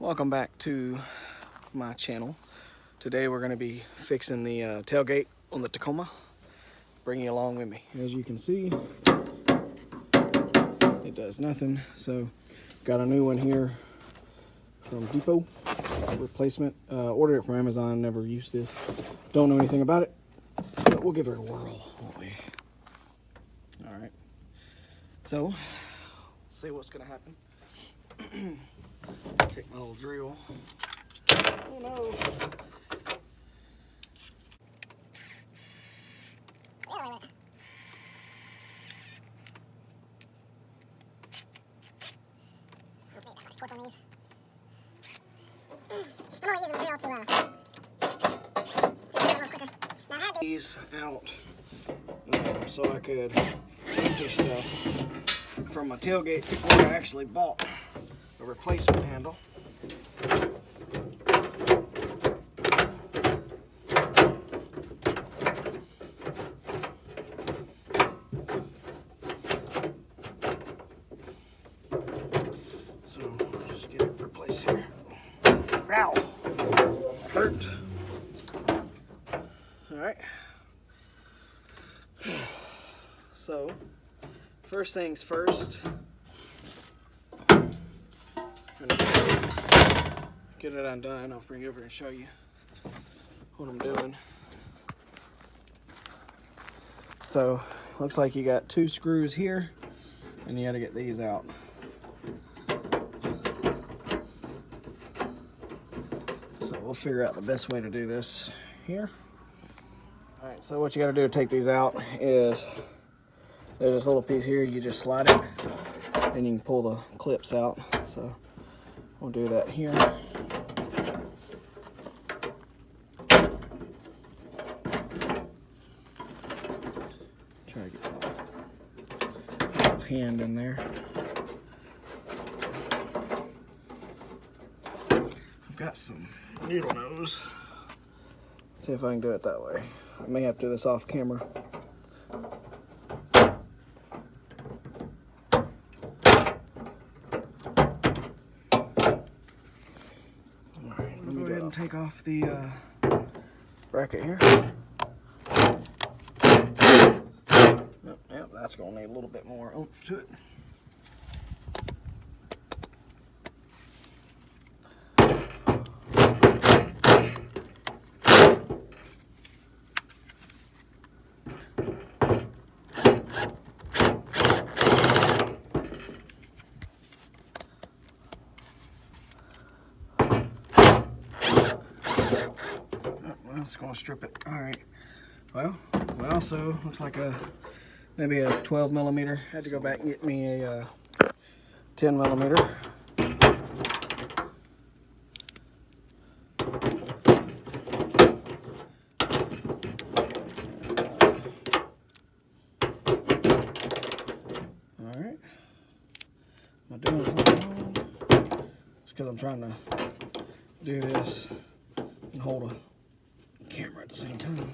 Welcome back to my channel. Today we're going to be fixing the tailgate on the Tacoma. Bring you along with me. As you can see, it does nothing. So got a new one here from Depot, replacement. Ordered it from Amazon, never used this. Don't know anything about it, but we'll give it a whirl, won't we? All right. So, see what's going to happen. Take my little drill. Oh no. Torque on these. I'm only using the drill to do it a little quicker. Now I had These out so I could empty stuff from my tailgate before I actually bought a replacement handle. Ow! Hurt. Alright. So, first things first. Get it undone. I'll bring it over and show you what I'm doing. So, looks like you got two screws here, and you got to get these out. We'll figure out the best way to do this here. All right, so what you got to do to take these out is there's this little piece here, you just slide it and you can pull the clips out. So we'll do that here. Try to get my hand in there. I've got some needle nose. See if I can do it that way. I may have to do this off camera. Alright, let me go ahead and take off the bracket here. Yep, that's going to need a little bit more oomph to it. It's going to strip it. All right. Well, we also looks like maybe a 12 millimeter. Had to go back and get me a 10 millimeter. All right. Am I doing something wrong? It's because I'm trying to do this and hold a camera at the same time.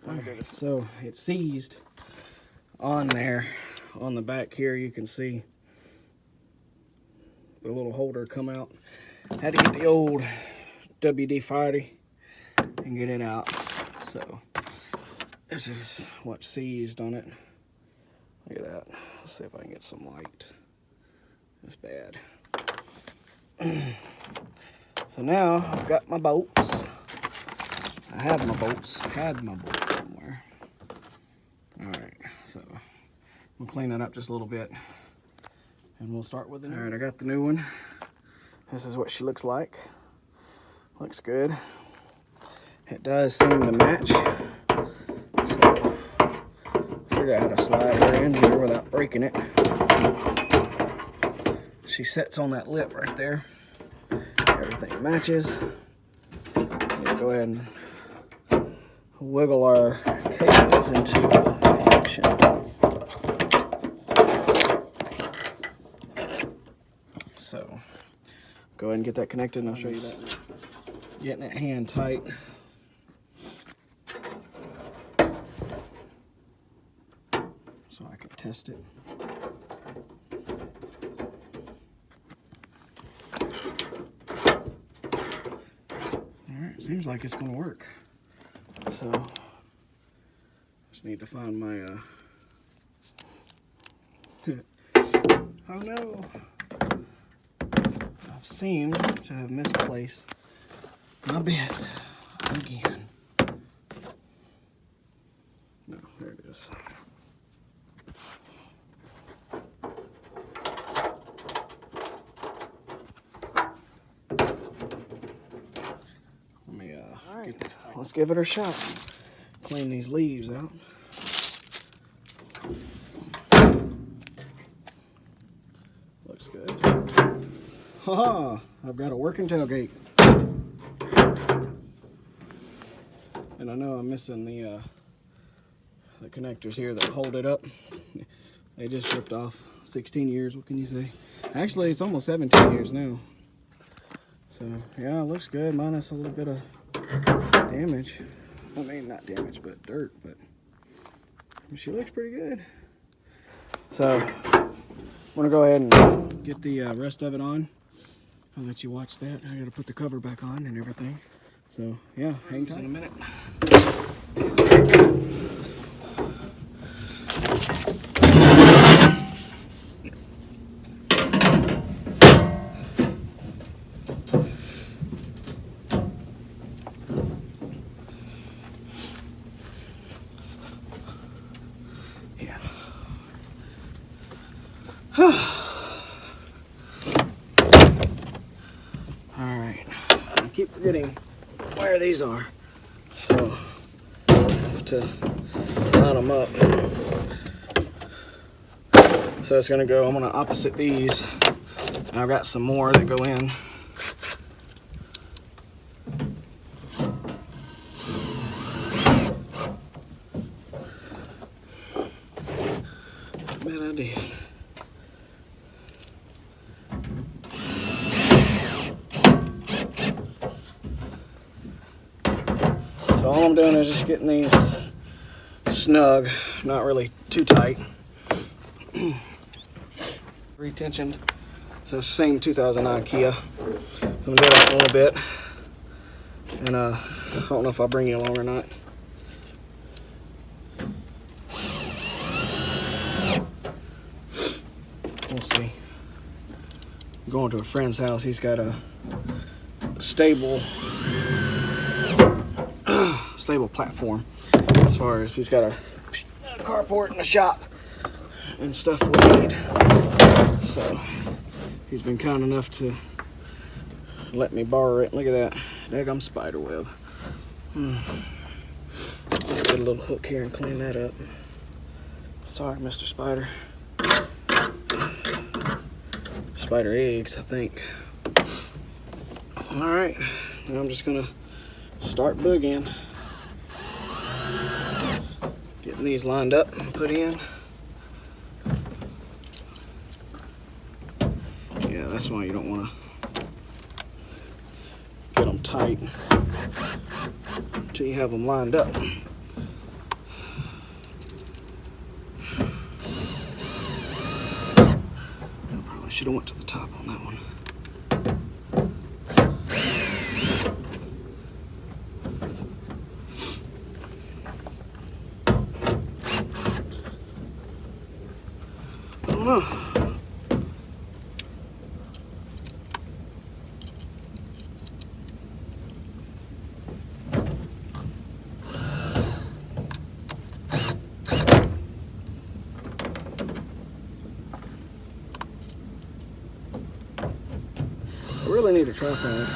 Alright, so it's seized on there. On the back here you can see the little holder come out. Had to get the old WD-40 and get it out. So this is what's seized on it. Look at that. Let's see if I can get some light. It's bad. So now I've got my bolts. I have my bolts. Had my bolts somewhere. Alright, so we'll clean that up just a little bit. And we'll start with it. Alright, I got the new one. This is what she looks like. Looks good. It does seem to match. So figure out how to slide her in here without breaking it. She sits on that lip right there. Everything matches. Go ahead and wiggle our cables into connection. So go ahead and get that connected and I'll show you that. Getting it hand tight. so I can test it. Alright, seems like it's going to work. So, just need to find my, oh no! I seem to have misplaced my bit again. No, there it is. Let me get this. Let's give it a shot. Clean these leaves out. Looks good. Haha! I've got a working tailgate. And I know I'm missing the connectors here that hold it up. They just ripped off 16 years, what can you say? Actually, it's almost 17 years now. So, yeah, it looks good, minus a little bit of damage. I mean, not damage, but dirt, but she looks pretty good. So, I'm gonna go ahead and get the rest of it on. I'll let you watch that. I gotta put the cover back on and everything. So, yeah, hang tight in a minute. Yeah. Alright. I keep forgetting where these are. So, I have to line them up. So it's gonna go, I'm gonna opposite these. And I've got some more that go in. I bet I did. So all I'm doing is just getting these snug, not really too tight. Retensioned. So same 2009 Kia. So I'm gonna do that a little bit. And I don't know if I'll bring you along or not. We'll see. I'm going to a friend's house. He's got a stable platform. As far as he's got a carport and a shop and stuff we need. So he's been kind enough to let me borrow it. Look at that daggum spider web. Get a little hook here and clean that up. Sorry, Mr. Spider. Spider eggs, I think. All right, now I'm just gonna start boogieing. Getting these lined up and put in. Yeah, that's why you don't want to get them tight until you have them lined up. I should have went to the top on that one. I don't know. I really need a tripod.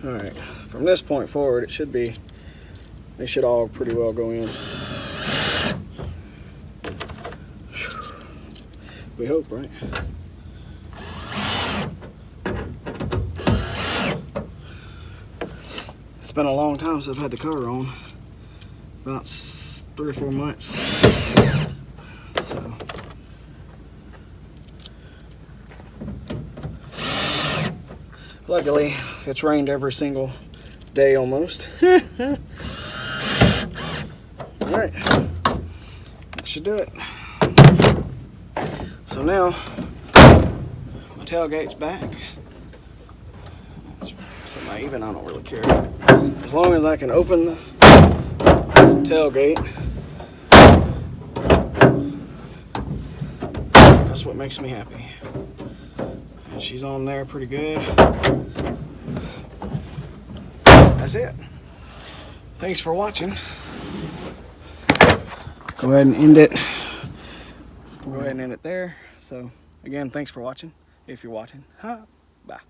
Alright, from this point forward, they should all pretty well go in. We hope, right? It's been a long time since I've had the cover on. About 3 or 4 months. So Luckily, it's rained every single day almost. Alright, that should do it. So now, my tailgate's back. Even I don't really care. As long as I can open the tailgate, that's what makes me happy. And she's on there pretty good. That's it. Thanks for watching. Go ahead and end it. Go ahead and end it there. So again, thanks for watching. If you're watching, bye.